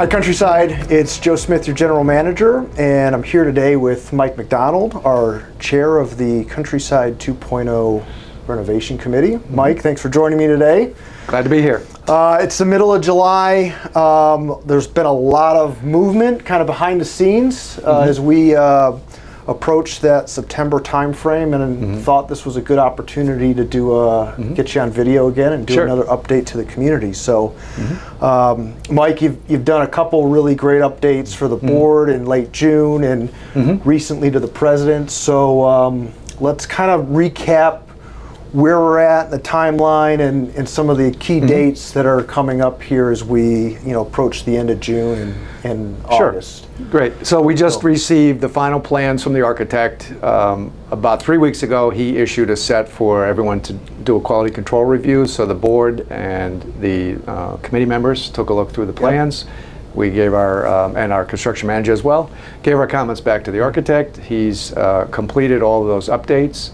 Hi Countryside, it's Joe Smith, your General Manager, and I'm here today with Mike McDonald, our Chair of the Countryside 2.0 Renovation Committee. Mike, thanks for joining me today. Glad to be here. It's the middle of July. There's been a lot of movement kind of behind the scenes as we approach that September timeframe, and thought this was a good opportunity to do get you on video again and do another update to the community. So, Mike, you've done a couple really great updates for the board in late June and recently to the president. So let's kind of recap where we're at, the timeline, and some of the key dates that are coming up here as we approach the end of June and August. Great. So we just received the final plans from the architect. About 3 weeks ago, he issued a set for everyone to do a quality control review. So the board and the committee members took a look through the plans. We gave our, and our construction manager as well, gave our comments back to the architect. He's completed all of those updates.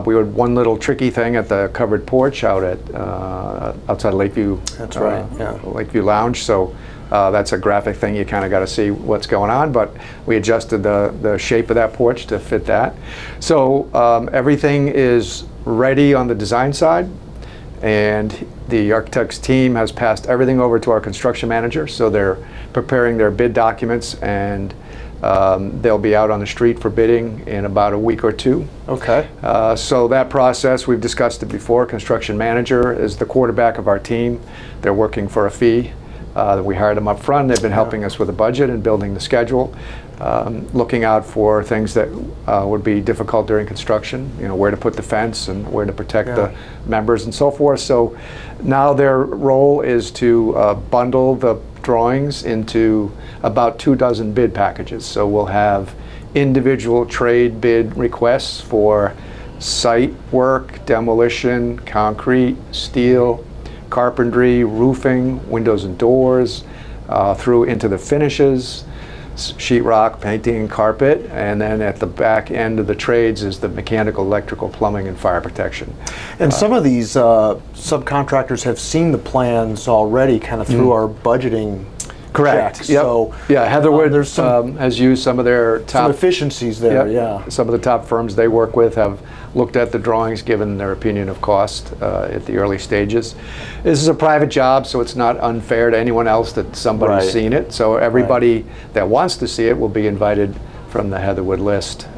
We had one little tricky thing at the covered porch out at outside Lakeview. That's right. Lakeview Lounge. So that's a graphic thing. You kind of got to see what's going on. But we adjusted the shape of that porch to fit that. So everything is ready on the design side, and the architect's team has passed everything over to our construction manager. So they're preparing their bid documents, and they'll be out on the street for bidding in about a week or two. Okay. So that process, we've discussed it before. Construction manager is the quarterback of our team. They're working for a fee. We hired them up front. They've been helping us with the budget and building the schedule, looking out for things that would be difficult during construction, where to put the fence and where to protect the members and so forth. So now their role is to bundle the drawings into about 24 bid packages. So we'll have individual trade bid requests for site work, demolition, concrete, steel, carpentry, roofing, windows and doors, through into the finishes, sheetrock, painting, carpet, and then at the back end of the trades is the mechanical, electrical, plumbing, and fire protection. And some of these subcontractors have seen the plans already kind of through our budgeting checks. Yep. So Heatherwood there's some, has used some of their top efficiencies there. Some of the top firms they work with have looked at the drawings, given their opinion of cost at the early stages. This is a private job, so it's not unfair to anyone else that somebody's seen it. So everybody that wants to see it will be invited from the Heatherwood list.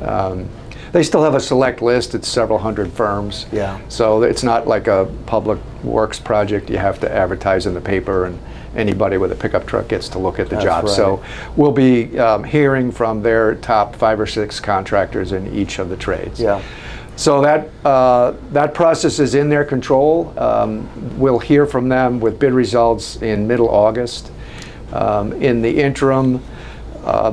They still have a select list. It's several hundred firms. So it's not like a public works project. You have to advertise in the paper, and anybody with a pickup truck gets to look at the job. So we'll be hearing from their top 5 or 6 contractors in each of the trades. So that process is in their control. We'll hear from them with bid results in middle August. In the interim,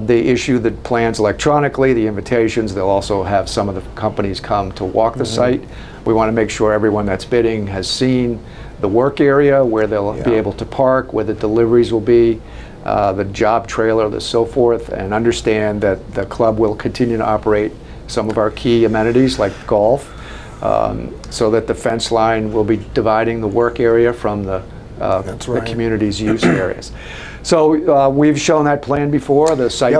they issue the plans electronically, the invitations. They'll also have some of the companies come to walk the site. We want to make sure everyone that's bidding has seen the work area, where they'll be able to park, where the deliveries will be, the job trailer, the so forth, and understand that the club will continue to operate some of our key amenities like golf, so that the fence line will be dividing the work area from the community's use areas. So we've shown that plan before. The site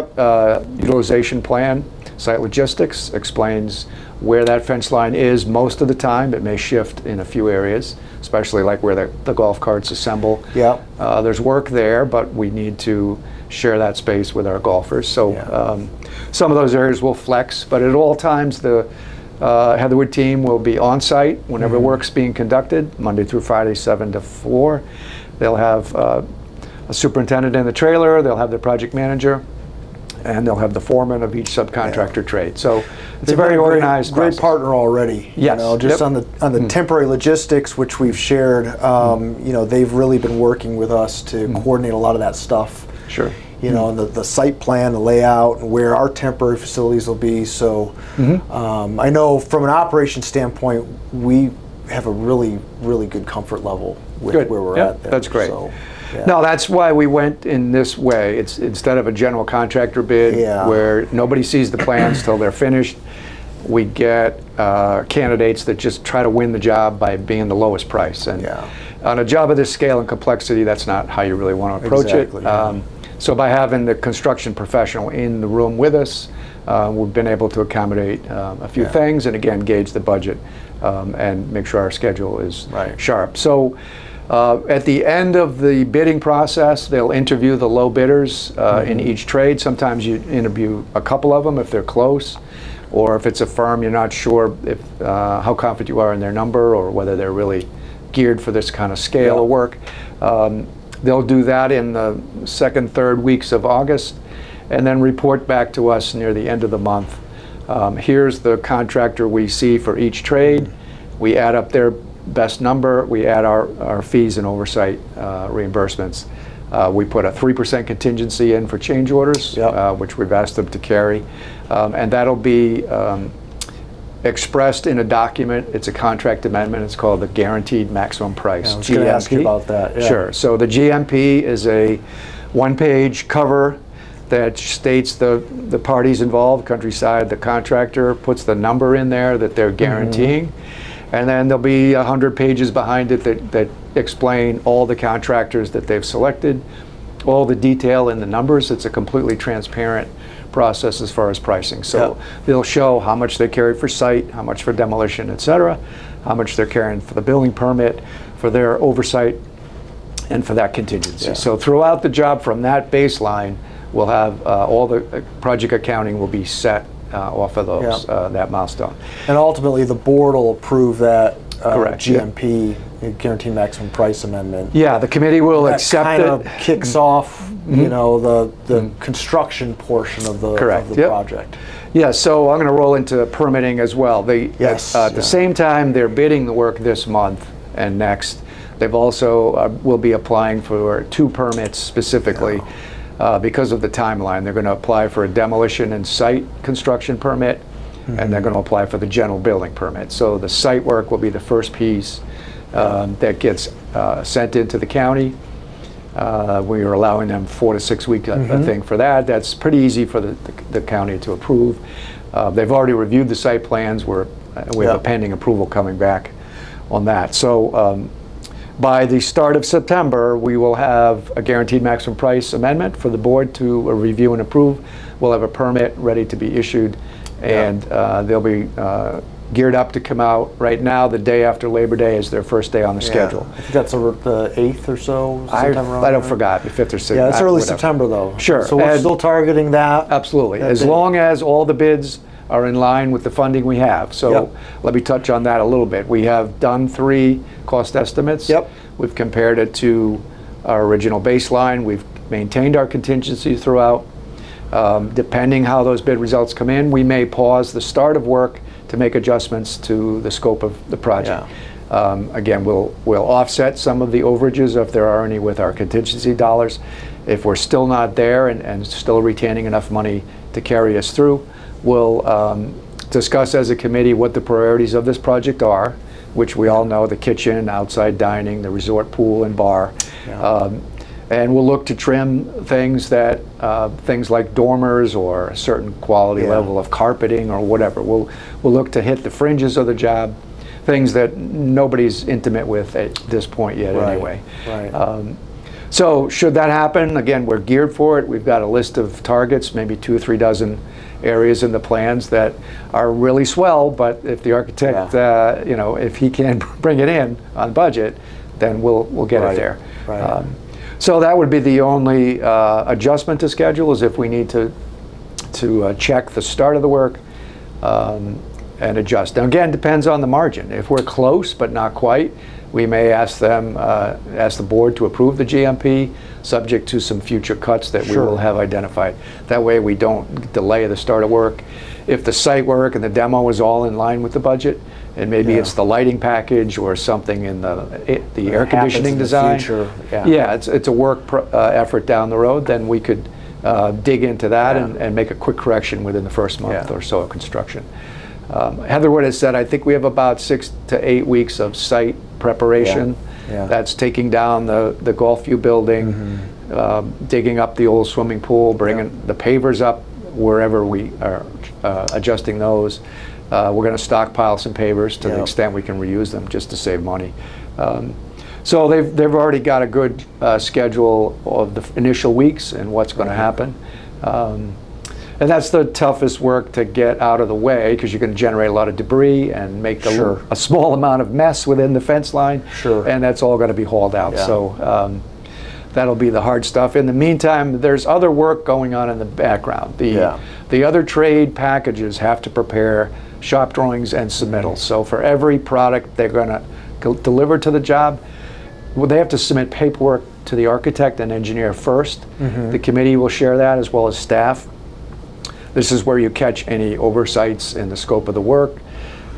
utilization plan, site logistics, explains where that fence line is most of the time. It may shift in a few areas, especially like where the golf carts assemble. There's work there, but we need to share that space with our golfers. So some of those areas will flex, but at all times the Heatherwood team will be on site whenever work's being conducted, Monday through Friday, 7 to 4. They'll have a superintendent in the trailer, they'll have their project manager, and they'll have the foreman of each subcontractor trade. So it's a very organized great partner already. Just on the temporary logistics, which we've shared, they've really been working with us to coordinate a lot of that stuff. The site plan, the layout, and where our temporary facilities will be. So I know from an operations standpoint, we have a really, really good comfort level with where we're at there. That's great. So, no, that's why we went in this way. It's instead of a general contractor bid where nobody sees the plans till they're finished. we get candidates that just try to win the job by being the lowest price. And on a job of this scale and complexity, that's not how you really want to approach it. So by having the construction professional in the room with us, we've been able to accommodate a few things, and again, gauge the budget and make sure our schedule is sharp. So at the end of the bidding process, they'll interview the low bidders in each trade. Sometimes you interview a couple of them if they're close, or if it's a firm you're not sure if how confident you are in their number or whether they're really geared for this kind of scale of work. They'll do that in the second, third weeks of August, and then report back to us near the end of the month. Here's the contractor we see for each trade. We add up their best number. We add our fees and oversight reimbursements. We put a 3% contingency in for change orders, which we've asked them to carry. And that'll be expressed in a document. It's a contract amendment. It's called the Guaranteed Maximum Price, I was going to ask you about that. Sure. So the GMP is a one-page cover that states the parties involved, Countryside, the contractor, puts the number in there that they're guaranteeing. And then there'll be 100 pages behind it that explain all the contractors that they've selected, all the detail in the numbers. It's a completely transparent process as far as pricing. So they'll show how much they carry for site, how much for demolition, et cetera, how much they're carrying for the building permit, for their oversight, and for that contingency. So throughout the job from that baseline, we'll have all the project accounting will be set off of those that milestone. And ultimately, the board will approve that Correct. GMP, Guaranteed Maximum Price Amendment. Yeah, the committee will That accept kind it. of kicks off, you know, the construction portion of the project. Yeah, so I'm going to roll into permitting as well. They, at the same time they're bidding the work this month and next, they've also will be applying for 2 permits specifically. Because of the timeline. They're going to apply for a demolition and site construction permit, and they're going to apply for the general building permit. So the site work will be the first piece that gets sent into the county. We are allowing them 4 to 6 week thing for that. That's pretty easy for the county to approve. They've already reviewed the site plans. We have a pending approval coming back on that. So by the start of September, we will have a Guaranteed Maximum Price amendment for the board to review and approve. We'll have a permit ready to be issued, and they'll be geared up to come out. Right now, the day after Labor Day is their first day on the schedule. I think that's the 8th or so. I don't forgot, the 5th or 6th. Yeah, it's early September though. Sure. So we're still targeting that. Absolutely. As long as all the bids are in line with the funding we have. So let me touch on that a little bit. We have done 3 cost estimates. We've compared it to our original baseline. We've maintained our contingency throughout. Depending how those bid results come in, we may pause the start of work to make adjustments to the scope of the project. Again, we'll offset some of the overages if there are any with our contingency dollars. If we're still not there and still retaining enough money to carry us through, we'll discuss as a committee what the priorities of this project are, which we all know: the kitchen, outside dining, the resort pool and bar. And we'll look to trim things things like dormers or a certain quality level of carpeting or whatever. We'll look to hit the fringes of the job, things that nobody's intimate with at this point yet anyway. So should that happen, again, we're geared for it. We've got a list of targets, maybe 2 or 3 dozen areas in the plans that are really swell, but if the architect, you know, if he can bring it in on budget, then we'll get it there. So that would be the only adjustment to schedule, is if we need to check the start of the work and adjust. Now again, depends on the margin. If we're close but not quite, we may ask the board to approve the GMP, subject to some future cuts that we will have identified. That way we don't delay the start of work. If the site work and the demo is all in line with the budget, and maybe it's the lighting package or something in the air conditioning design. It's a work effort down the road, then we could dig into that and make a quick correction within the first month or so of construction. Heatherwood has said, I think we have about 6 to 8 weeks of site preparation. That's taking down the golf view building, digging up the old swimming pool, bringing the pavers up wherever we are adjusting those, We're going to stockpile some pavers to the extent we can reuse them just to save money. So they've already got a good schedule of the initial weeks and what's going to happen. And that's the toughest work to get out of the way, because you're going to generate a lot of debris and make a small amount of mess within the fence line. And that's all going to be hauled out. So that'll be the hard stuff. In the meantime, there's other work going on in the background. The other trade packages have to prepare shop drawings and submittals. So for every product they're going to deliver to the job, well, they have to submit paperwork to the architect and engineer first. The committee will share that, as well as staff. This is where you catch any oversights in the scope of the work.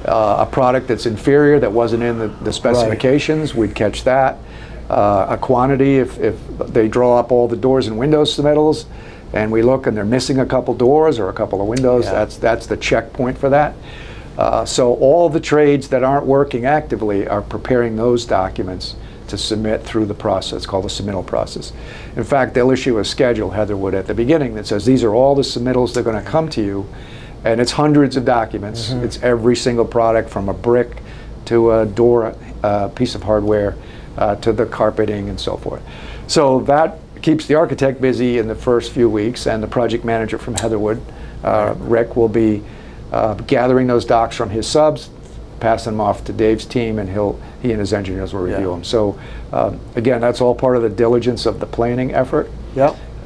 A product that's inferior, that wasn't in the specifications, we'd catch that. A quantity, if they draw up all the doors and windows submittals, and we look and they're missing a couple doors or a couple of windows, that's the checkpoint for that. So all the trades that aren't working actively are preparing those documents to submit through the process called the submittal process. In fact, they'll issue a schedule, Heatherwood, at the beginning that says these are all the submittals that are going to come to you, and it's hundreds of documents. It's every single product, from a brick to a door, piece of hardware, to the carpeting and so forth. So that keeps the architect busy in the first few weeks, and the project manager from Heatherwood, Rick, will be gathering those docs from his subs, passing them off to Dave's team, and he and his engineers will review them. So again, that's all part of the diligence of the planning effort.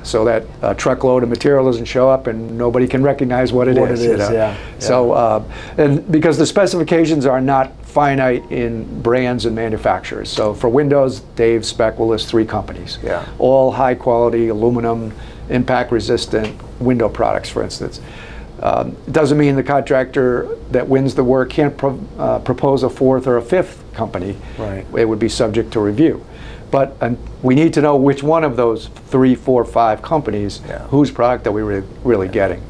So that truckload of material doesn't show up and nobody can recognize what it is. So and because the specifications are not finite in brands and manufacturers. So for windows, Dave's spec will list 3 companies. All high quality aluminum, impact resistant window products, for instance. It doesn't mean the contractor that wins the work can't propose a 4th or a 5th company. It would be subject to review. But we need to know which one of those 3, 4, 5 companies, whose product are we really getting.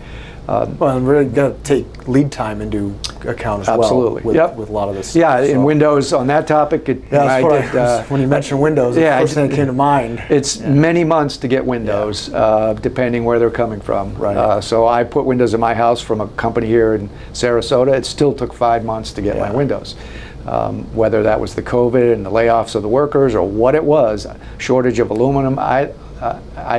Well, and really got to take lead time into account as well with a lot of this stuff. In Windows, on that topic, when you mentioned Windows, the first thing that came to mind. It's many months to get Windows, depending where they're coming from. So I put Windows in my house from a company here in Sarasota. It still took 5 months to get my Windows. Whether that was the COVID and the layoffs of the workers, or what it was, shortage of aluminum, I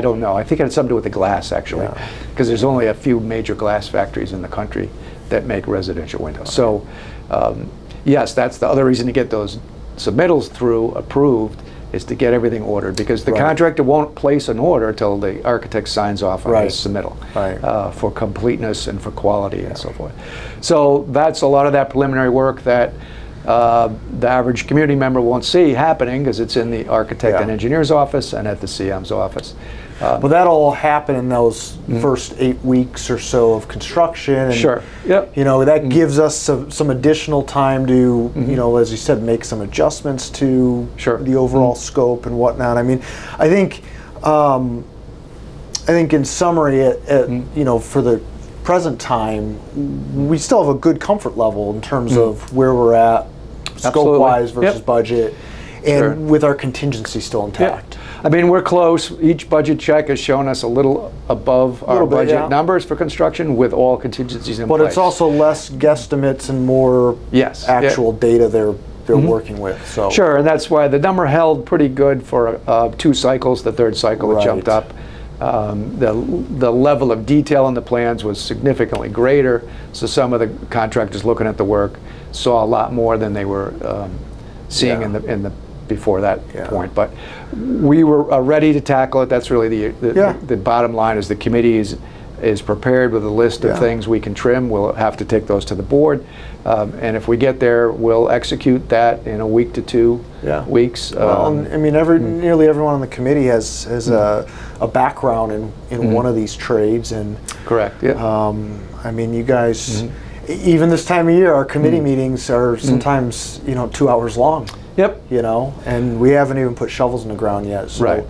don't know. I think it had something to do with the glass, actually, because there's only a few major glass factories in the country that make residential windows. So yes, that's the other reason to get those submittals approved, is to get everything ordered, because the contractor won't place an order until the architect signs off on his submittal for completeness and for quality and so forth. So that's a lot of that preliminary work that the average community member won't see happening, because it's in the architect and engineer's office and at the CM's office. Well, that'll all happen in those first 8 weeks or so of construction. And, you know, that gives us some additional time to, you know, as you said, make some adjustments to the overall scope and whatnot. I mean, I think in summary, you know, for the present time, we still have a good comfort level in terms of where we're at, scope-wise versus budget, and with our contingency still intact. I mean, we're close. Each budget check has shown us a little above our budget numbers for construction, with all contingencies in place. But it's also less guesstimates and more actual data they're working with. So and that's why the number held pretty good for 2 cycles. The 3rd cycle it jumped up. The level of detail in the plans was significantly greater, so some of the contractors looking at the work saw a lot more than they were seeing in the before that point. But we were ready to tackle it. That's really the bottom line. Is the committee is prepared with a list of things we can trim. We'll have to take those to the board, and if we get there, we'll execute that in a week to 2 weeks. Well, I mean, nearly everyone on the committee has a background in one of these trades, and I mean, you guys, even this time of year, our committee meetings are sometimes 2 hours long. You know, and we haven't even put shovels in the ground yet. So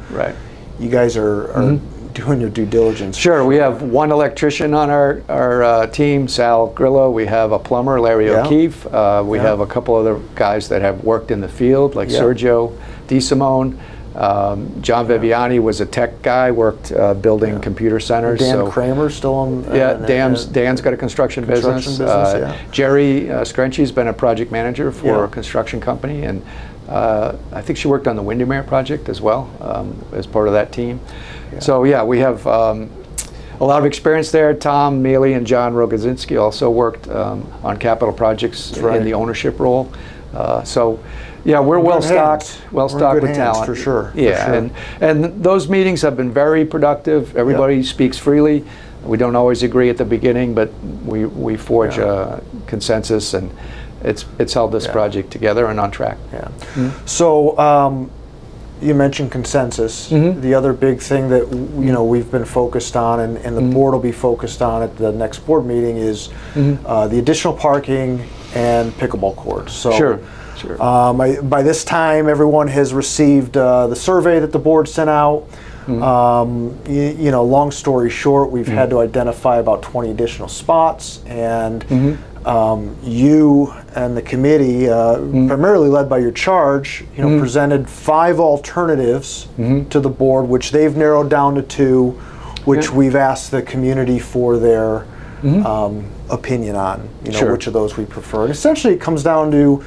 you guys are doing your due diligence. We have 1 electrician on our team, Sal Grillo. We have a plumber, Larry O'Keefe. We have a couple other guys that have worked in the field, like Sergio DeSimone. John Viviani was a tech guy, worked building computer centers. Dan Kramer still on? Dan's got a construction business. Jerry Screnchy's been a project manager for a construction company, and I think she worked on the Windermere project as well as part of that team. So yeah, we have a lot of experience there. Tom Mealy and John Rogozinski also worked on capital projects in the ownership role. So yeah, we're well stocked with talent for sure. Yeah, and those meetings have been very productive. Everybody speaks freely. We don't always agree at the beginning, but we forge a consensus, and it's held this project together and on track. Yeah. So you mentioned consensus. The other big thing that we've been focused on, and the board will be focused on at the next board meeting, is the additional parking and pickleball courts. So Sure. By this time, everyone has received the survey that the board sent out. Long story short, we've had to identify about 20 additional spots, and you and the committee, primarily led by your charge, presented 5 alternatives to the board, which they've narrowed down to 2, which we've asked the community for their opinion on, which of those we prefer. And essentially, it comes down to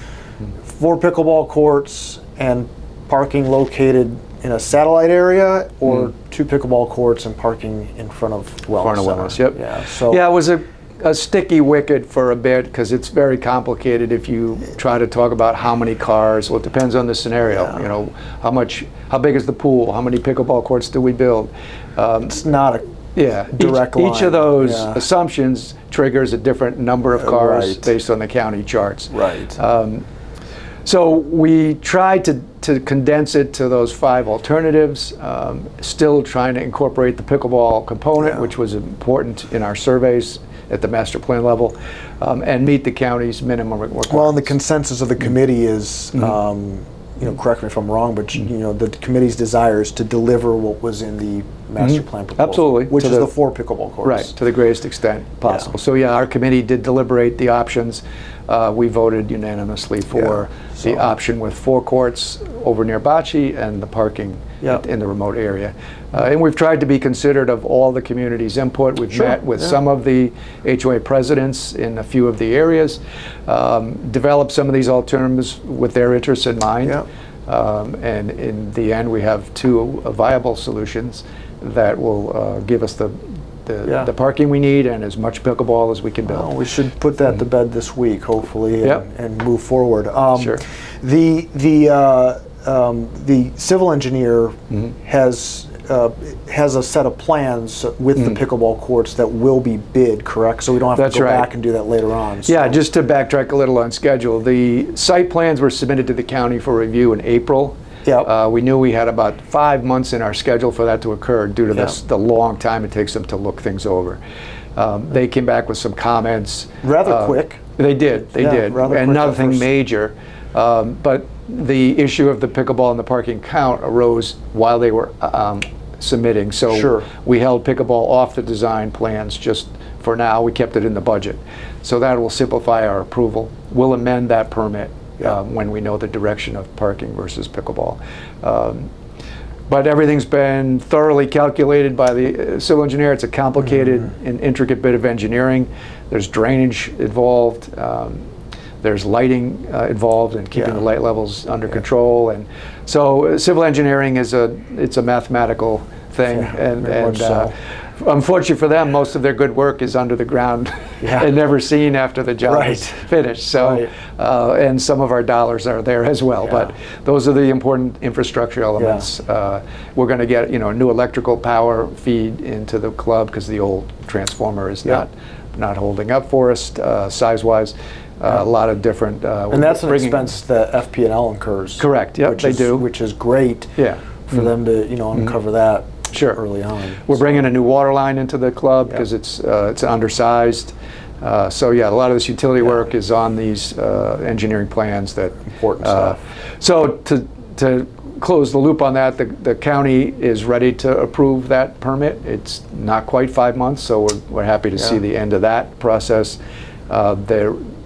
4 pickleball courts and parking located in a satellite area, or 2 pickleball courts and parking in front of Wellness Center. Yeah. So it was a sticky wicket for a bit, because it's very complicated if you try to talk about how many cars. Well, it depends on the scenario. How big is the pool? How many pickleball courts do we build? It's not a direct line. Each of those assumptions triggers a different number of cars based on the county charts. Right. So we tried to condense it to those 5 alternatives, still trying to incorporate the pickleball component, which was important in our surveys at the master plan level, and meet the county's minimum requirements. Well, and the consensus of the committee is, correct me if I'm wrong, but the committee's desire is to deliver what was in the master plan proposal. Absolutely. Which is the 4 pickleball courts. Right, to the greatest extent possible. So yeah, our committee did deliberate the options. We voted unanimously for the option with 4 courts over near Bocce and the parking in the remote area. And we've tried to be considerate of all the community's input. We've met with some of the HOA presidents in a few of the areas, developed some of these alternatives with their interests in mind. And in the end, we have 2 viable solutions that will give us the parking we need and as much pickleball as we can build. Well, we should put that to bed this week, hopefully, and move forward. Sure. The civil engineer has a set of plans with the pickleball courts that will be bid, correct? So we don't have to go back and do that later on. So. Yeah, just to backtrack a little on schedule, the site plans were submitted to the county for review in April. We knew we had about 5 months in our schedule for that to occur due to the long time it takes them to look things over. They came back with some comments. Rather quick. They did, and nothing major. But the issue of the pickleball and the parking count arose while they were submitting. So we held pickleball off the design plans just for now. We kept it in the budget. So that will simplify our approval. We'll amend that permit when we know the direction of parking versus pickleball. But everything's been thoroughly calculated by the civil engineer. It's a complicated and intricate bit of engineering. There's drainage involved. There's lighting involved in keeping the light levels under control, and so civil engineering is it's a mathematical thing, and unfortunately for them, most of their good work is under the ground and never seen after the job is finished. So, and some of our dollars are there as well. But those are the important infrastructure elements. We're going to get a new electrical power feed into the club because the old transformer is not holding up for us size-wise. A lot of different. And that's an expense that FP&L incurs. Correct. Yep, they do. Which is great. For them to uncover that early on. We're bringing a new water line into the club because it's undersized. So yeah, a lot of this utility work is on these engineering plans. That important stuff. So to close the loop on that, the county is ready to approve that permit. It's not quite 5 months, so we're happy to see the end of that process.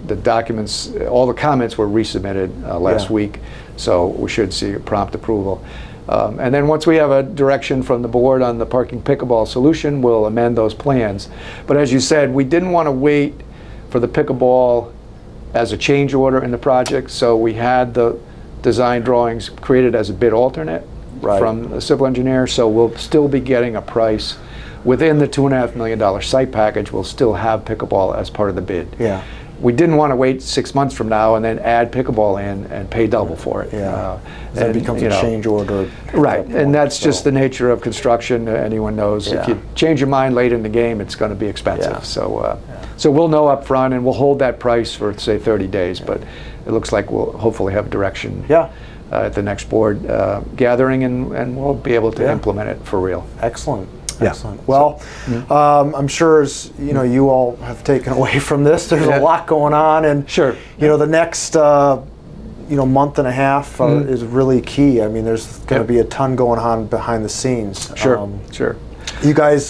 The documents, all the comments were resubmitted last week, so we should see a prompt approval. And then once we have a direction from the board on the parking pickleball solution, we'll amend those plans. But as you said, we didn't want to wait for the pickleball as a change order in the project, so we had the design drawings created as a bid alternate from the civil engineer, so we'll still be getting a price within the $2.5 million site package. We'll still have pickleball as part of the bid. Yeah. We didn't want to wait 6 months from now and then add pickleball in and pay double for it. Yeah. That becomes a change order. Right, and that's just the nature of construction. Anyone knows if you change your mind late in the game, it's going to be expensive. Yeah. So, so we'll know up front, and we'll hold that price for say 30 days. But it looks like we'll hopefully have direction at the next board gathering, and we'll be able to implement it for real. Excellent. Excellent. Well, I'm sure as you all have taken away from this, there's a lot going on, and the next month and a half is really key. I mean, there's going to be a ton going on behind the scenes. Sure. You guys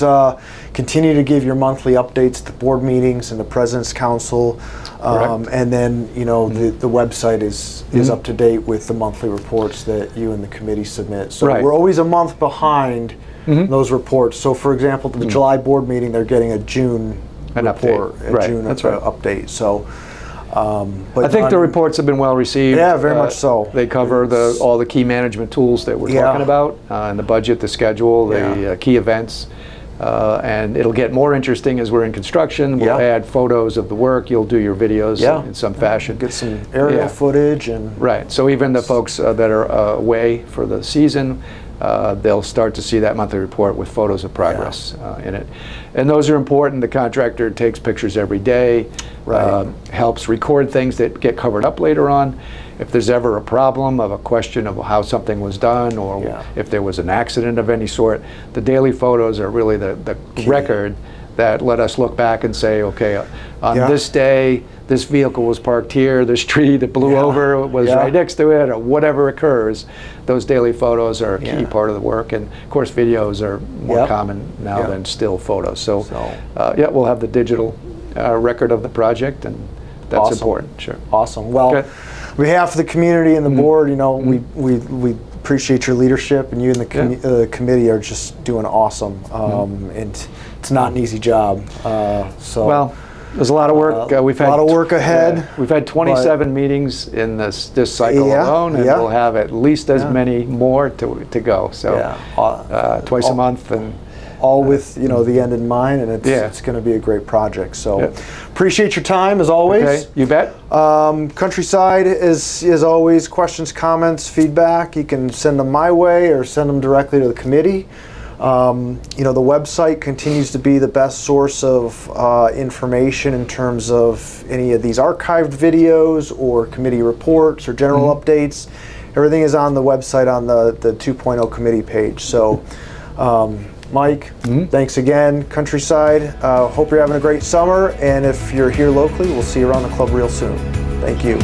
continue to give your monthly updates at the board meetings and the President's Council, and then the website is up to date with the monthly reports that you and the committee submit. So we're always a month behind those reports. So, for example, the July board meeting, they're getting a June report, a June update. So, but I think the reports have been well received. Yeah, very much so. They cover all the key management tools that we're talking about, and the budget, the schedule, the key events. And it'll get more interesting as we're in construction. We'll add photos of the work. You'll do your videos in some fashion. Get some aerial footage. And so even the folks that are away for the season, they'll start to see that monthly report with photos of progress in it. And those are important. The contractor takes pictures every day, helps record things that get covered up later on. If there's ever a problem of a question of how something was done, or if there was an accident of any sort, the daily photos are really the record that let us look back and say, okay, on this day, this vehicle was parked here, this tree that blew over was right next to it, or whatever occurs. Those daily photos are a key part of the work, and of course videos are more common now than still photos. So, we'll have the digital record of the project, and that's important. Sure. Awesome. Well, on behalf of the community and the board, we appreciate your leadership, and you and the committee are just doing awesome. And it's not an easy job. There's a lot of work. We've had a lot of work ahead. We've had 27 meetings in this cycle alone, and we'll have at least as many more to go. So twice a month, and all with the end in mind, and it's going to be a great project. So appreciate your time as always. Okay, you bet. Countryside is always questions, comments, feedback. You can send them my way or send them directly to the committee. The website continues to be the best source of information in terms of any of these archived videos or committee reports or general updates. Everything is on the website on the 2.0 committee page. So, Mike, thanks again. Countryside, hope you're having a great summer, and if you're here locally, we'll see you around the club real soon. Thank you.